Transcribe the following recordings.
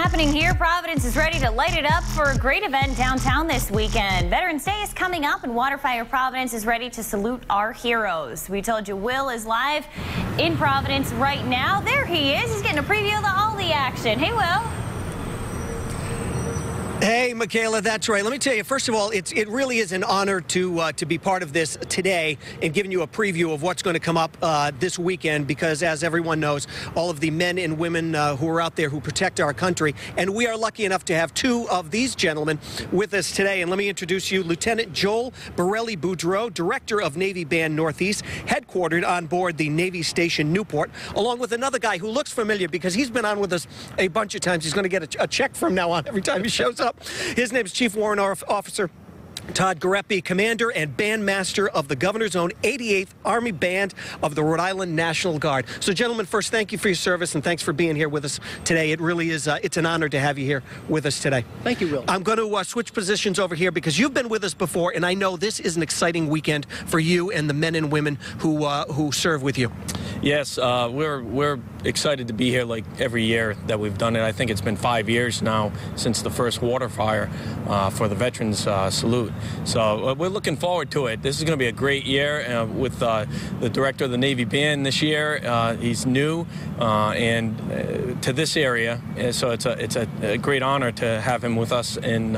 Happening here, Providence is ready to light it up for a great event downtown this weekend. Veterans Day is coming up and Waterfire Providence is ready to salute our heroes. We told you Will is live in Providence right now. There he is. He's getting a preview of all the action. Hey, Will. Hey, Michaela, that's right. Let me tell you, first of all, it really is an honor to be part of this today and giving you a preview of what's going to come up this weekend because, as everyone knows, all of the men and women who are out there who protect our country, and we are lucky enough to have two of these gentlemen with us today. And let me introduce you, Lieutenant Joel Borelli-Boudreau, Director of Navy Band Northeast, headquartered on board the Navy Station Newport, along with another guy who looks familiar because he's been on with us a bunch of times. He's going to get a check from now on every time he shows up. His name is Chief Warrant Officer Todd Garepi, Commander and Bandmaster of the Governor's Own 88th Army Band of the Rhode Island National Guard. So, gentlemen, first, thank you for your service and thanks for being here with us today. It really is, it's an honor to have you here with us today. Thank you, Will. I'm going to switch positions over here because you've been with us before, and I know this is an exciting weekend for you and the men and women who serve with you. Yes, we're excited to be here like every year that we've done it. I think it's been 5 years now since the first water fire for the Veterans Salute. So we're looking forward to it. This is going to be a great year with the director of the Navy Band this year. He's new and to this area, so it's a great honor to have him with us in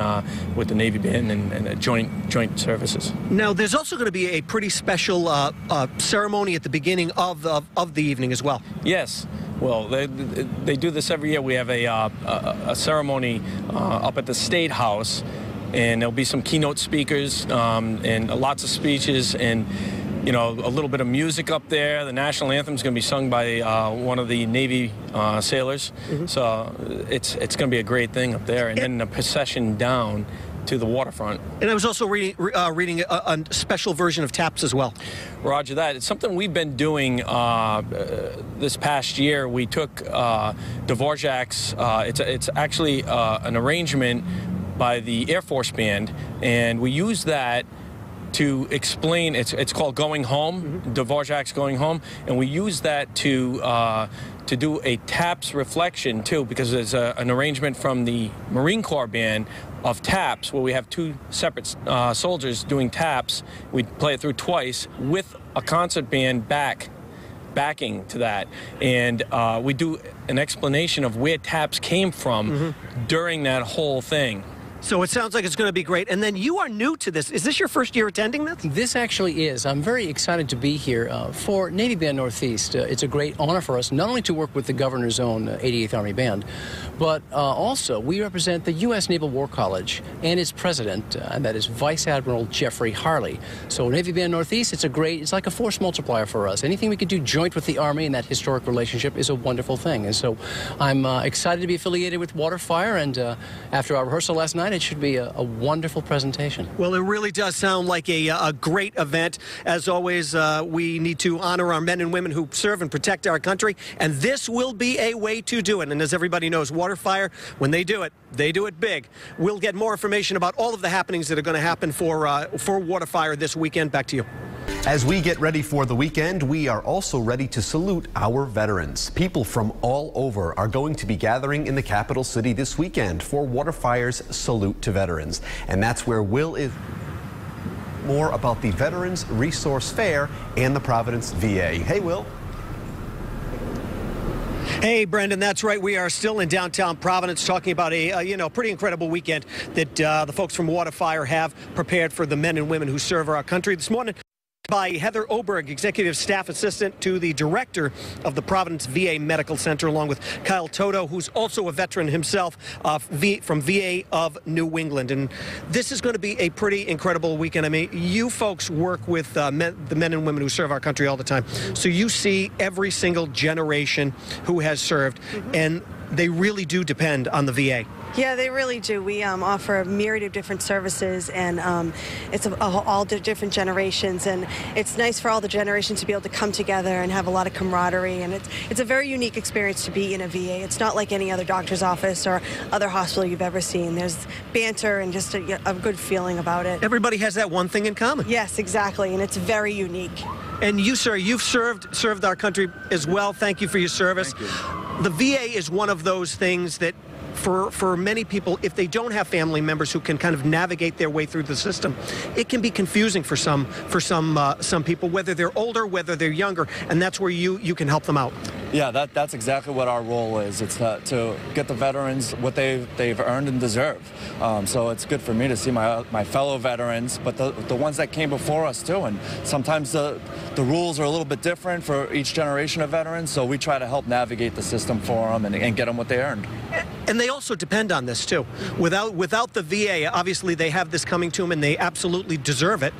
with the Navy Band and joint services. Now, there's also going to be a pretty special ceremony at the beginning of the evening as well. Yes. Well, they do this every year. We have a ceremony up at the State House, and there'll be some keynote speakers and lots of speeches and, you know, a little bit of music up there. The national anthem is going to be sung by one of the Navy sailors. Mm-hmm. So it's going to be a great thing up there. And then a procession down to the waterfront. And I was also reading a special version of TAPS as well. Roger that. It's something we've been doing this past year. We took Dvorak's, it's actually an arrangement by the Air Force Band, and we use that to explain, it's called Going Home, mm-hmm. Dvorak's Going Home, and we use that to do a TAPS reflection too, because there's an arrangement from the Marine Corps Band of TAPS where we have two separate soldiers doing TAPS. We play it through twice with a concert band backing to that, and we do an explanation of where TAPS came from mm-hmm. during that whole thing. So it sounds like it's going to be great. And then you are new to this. Is this your first year attending this? This actually is. I'm very excited to be here for Navy Band Northeast. It's a great honor for us not only to work with the Governor's Own 88th Army Band, but also we represent the U.S. Naval War College and its president, and that is Vice Admiral Jeffrey Harley. So Navy Band Northeast, it's like a force multiplier for us. Anything we can do joint with the Army in that historic relationship is a wonderful thing. And so I'm excited to be affiliated with Waterfire, and after our rehearsal last night, it should be a wonderful presentation. Well, it really does sound like a great event. As always, we need to honor our men and women who serve and protect our country, and this will be a way to do it. And as everybody knows, Waterfire, when they do it big. We'll get more information about all of the happenings that are going to happen for Waterfire this weekend. Back to you. As we get ready for the weekend, we are also ready to salute our veterans. People from all over are going to be gathering in the capital city this weekend for Waterfire's Salute to Veterans. And that's where Will is more about the Veterans Resource Fair and the Providence VA. Hey, Will. Hey, Brendan, that's right. We are still in downtown Providence talking about a pretty incredible weekend that the folks from Waterfire have prepared for the men and women who serve our country. This morning, by Heather Oberg, Executive Staff Assistant to the Director of the Providence VA Medical Center, along with Kyle Toto, who's also a veteran himself from VA of New England. And this is going to be a pretty incredible weekend. I mean, you folks work with the men and women who serve our country all the time. So you see every single generation who has served, mm-hmm. and they really do depend on the VA. Yeah, they really do. We offer a myriad of different services, and it's all the different generations, and it's nice for all the generations to be able to come together and have a lot of camaraderie, and it's a very unique experience to be in a VA. It's not like any other doctor's office or other hospittal you've ever seen. There's banter and just a good feeling about it. Everybody has that one thing in common. Yes, exactly, and it's very unique. And you, sir, you've served our country as well. Thank you for your service. Thank you. The VA is one of those things that for many people, if they don't have family members who can kind of navigate their way through the system, it can be confusing for some people, whether they're older, whether they're younger, and that's where you can help them out. Yeah, that's exactly what our role is. It's to get the veterans what they've earned and deserve. So it's good for me to see my fellow veterans, but the ones that came before us too. And sometimes the rules are a little bit different for each generation of veterans, so we try to help navigate the system for them and get them what they earned. And they also depend on this too. Without the VA, obviously they have this coming to them and they absolutely deserve it.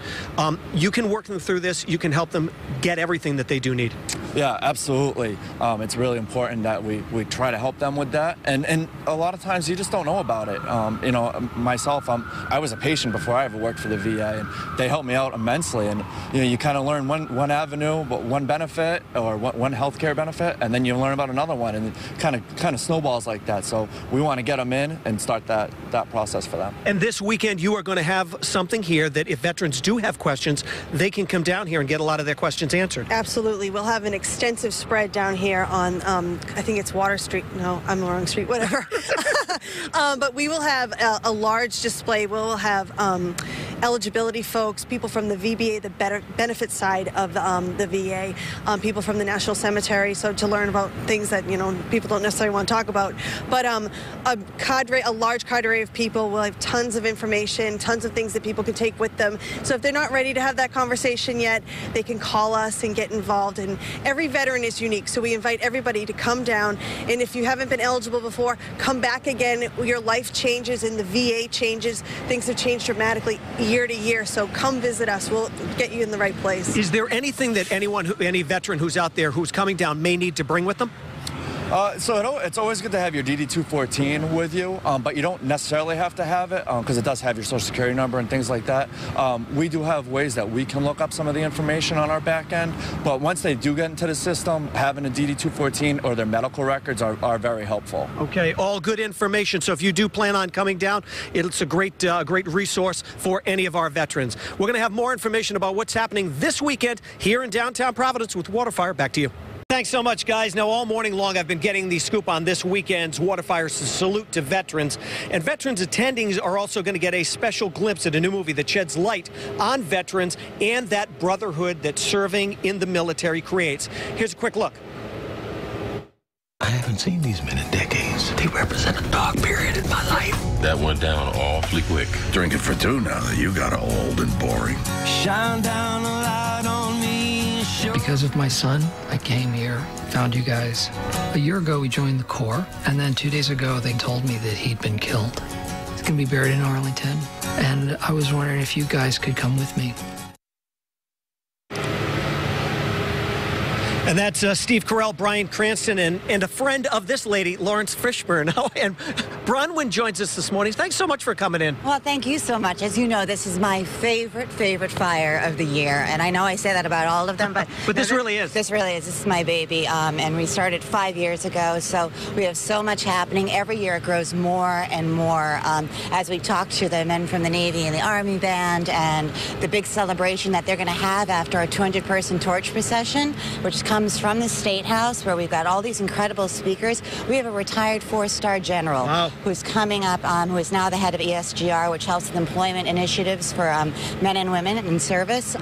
You can work them through this. You can help them get everything that they do need. Yeah, absolutely. It's really important that we try to help them with that. And a lot of times you just don't know about it. You know, myself, I was a patient before I ever worked for the VA, and they helped me out immensely. And you know, you kind of learn one avenue, one benefit, or one healthcare benefit, and then you learn about another one, and it kind of snowballs like that. So we want to get them in and start that process for them. And this weekend, you are going to have something here that if veterans do have questions, they can come down here and get a lot of their questions answered. Absolutely. We'll have an extensive spread down here on, I think it's Water Street. No, I'm the wrong street, whatever. But we will have a large display. We'll have eligibility folks, people from the VBA, the benefit side of the VA, people from the National Cemetery, so to learn about things that, you know, people don't necessarily want to talk about. But a large cadre of people will have tons of information, tons of things that people can take with them. So if they're not ready to have that conversation yet, they can call us and get involved. And every veteran is unique, so we invite everybody to come down. And if you haven't been eligible before, come back again. Your life changes and the VA changes. Things have changed dramatically year to year, so come visit us. We'll get you in the right place. Is there anything that any veteran who's out there who's coming down may need to bring with them? So it's always good to have your DD-214 with you, but you don't necessarily have to have it because it does have your Social Security number and things like that. We do have ways that we can look up some of the information on our back end, but once they do get into the system, having a DD-214 or their medical records are very helpful. Okay, all good information. So if you do plan on coming down, it's a great resource for any of our veterans. We're going to have more information about what's happening this weekend here in downtown Providence with WaterFire. Back to you. Thanks so much, guys. Now, all morning long, I've been getting the scoop on this weekend's WaterFire Salute to Veterans. And veterans attending are also going to get a special glimpse at a new movie that sheds light on veterans and that brotherhood that serving in the military creates. Here's a quick look. I haven't seen these men in decades. They represent a dark period in my life. That went down awfully quick. Drinking for two now that you got old and boring. Shine down a light on me. Because of my son, I came here, found you guys. A year ago, we joined the Corps, and then 2 days ago, they told me that he'd been killed. He's going to be buried in Arlington, and I was wondering if you guys could come with me. And that's Steve Carell, Bryan Cranston, and a friend of this lady, Laurence Fishburne. Oh, and Bronwyn joins us this morning. Thanks so much for coming in. Well, thank you so much. As you know, this is my favorite fire of the year. And I know I say that about all of them, but... But this really is. This really is. This is my baby. And we started 5 years ago, so we have so much happening. Every year it grows more and more. As we talk to the men from the Navy and the Army Band and the big celebration that they're going to have after our 200-person torch procession, which comes from the State House, where we've got all these incredible speakers. We have a retired 4-star general who's coming up, who is now the head of ESGR, which helps with employment initiatives for men and women in service.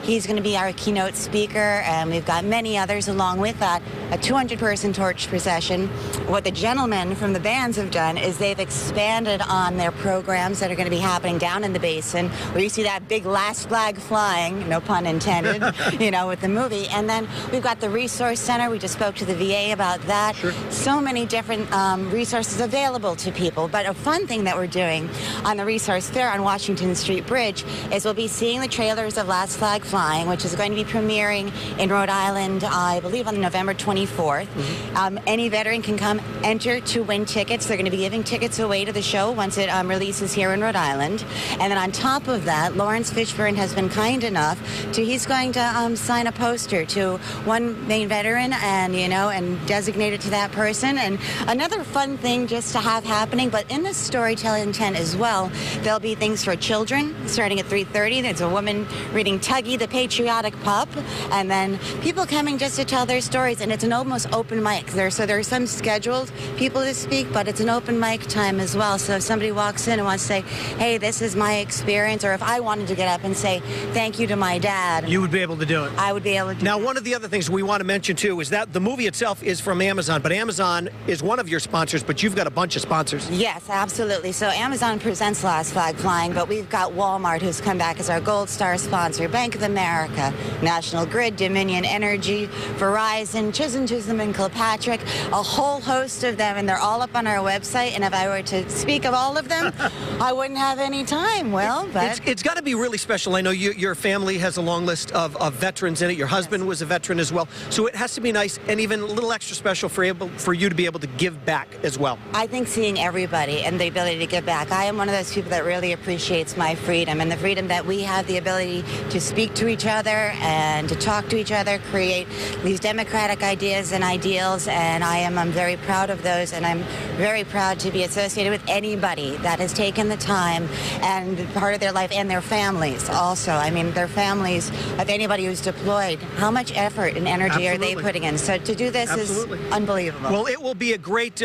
He's going to be our keynote speaker, and we've got many others along with that. A 200-person torch procession. What the gentlemen from the bands have done is they've expanded on their programs that are going to be happening down in the basin, where you see that big last flag flying, no pun intended, you know, with the movie. And then we've got the Resource Center. We just spoke to the VA about that. Sure. So many different resources available to people. But a fun thing that we're doing on the Resource Fair on Washington Street Bridge is we'll be seeing the trailers of Last Flag Flying, which is going to be premiering in Rhode Island, I believe, on November 24th. Mm-hmm. Any veteran can come enter to win tickets. They're going to be giving tickets away to the show once it releases here in Rhode Island. And then on top of that, Laurence Fishburne has been kind enough to, he's going to sign a poster to one one main veteran and, and designate it to that person. And another fun thing just to have happening, but in the storytelling tent as well, there'll be things for children starting at 3:30. There's a woman reading Tuggy the Patriotic Pup, and then people coming just to tell their stories, and it's an almost open mic. So there are some scheduled people to speak, but it's an open mic time as well. So if somebody walks in and wants to say, hey, this is my experience, or if I wanted to get up and say thank you to my dad. You would be able to do it. I would be able to do it. Now, one of the other things we want to mention, too, is that the movie itself is from Amazon, but Amazon is one of your sponsors, but you've got a bunch of sponsors. Yes, absolutely. So Amazon presents Last Flag Flying, but we've got Walmart, who's come back as our Gold Star sponsor, Bank of America, National Grid, Dominion Energy, Verizon, Chisholm and Kilpatrick, a whole host of them, and they're all up on our website. And if I were to speak of all of them, I wouldn't have any time. Well, but it's got to be really special. I know your family has a long list of veterans in it. Your husband was a veteran as well. So it has to be nice and even a little extra special for you to be able to give back as well. I think seeing everybody and the ability to give back. I am one of those people that really appreciates my freedom and the freedom that we have the ability to speak to each other and to talk to each other, create these democratic ideas and ideals, and I'm very proud of those, and I'm very proud to be associated with anybody that has taken the time and part of their life, and their families also. I mean, their families of anybody who's deployed, how much effort and energy are they putting in? So to do this is unbelievable. Well, it will be a great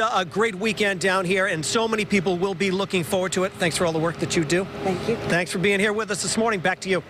weekend down here, and so many people will be looking forward to it. Thanks for all the work that you do. Thank you. Thanks for being here with us this morning. Back to you.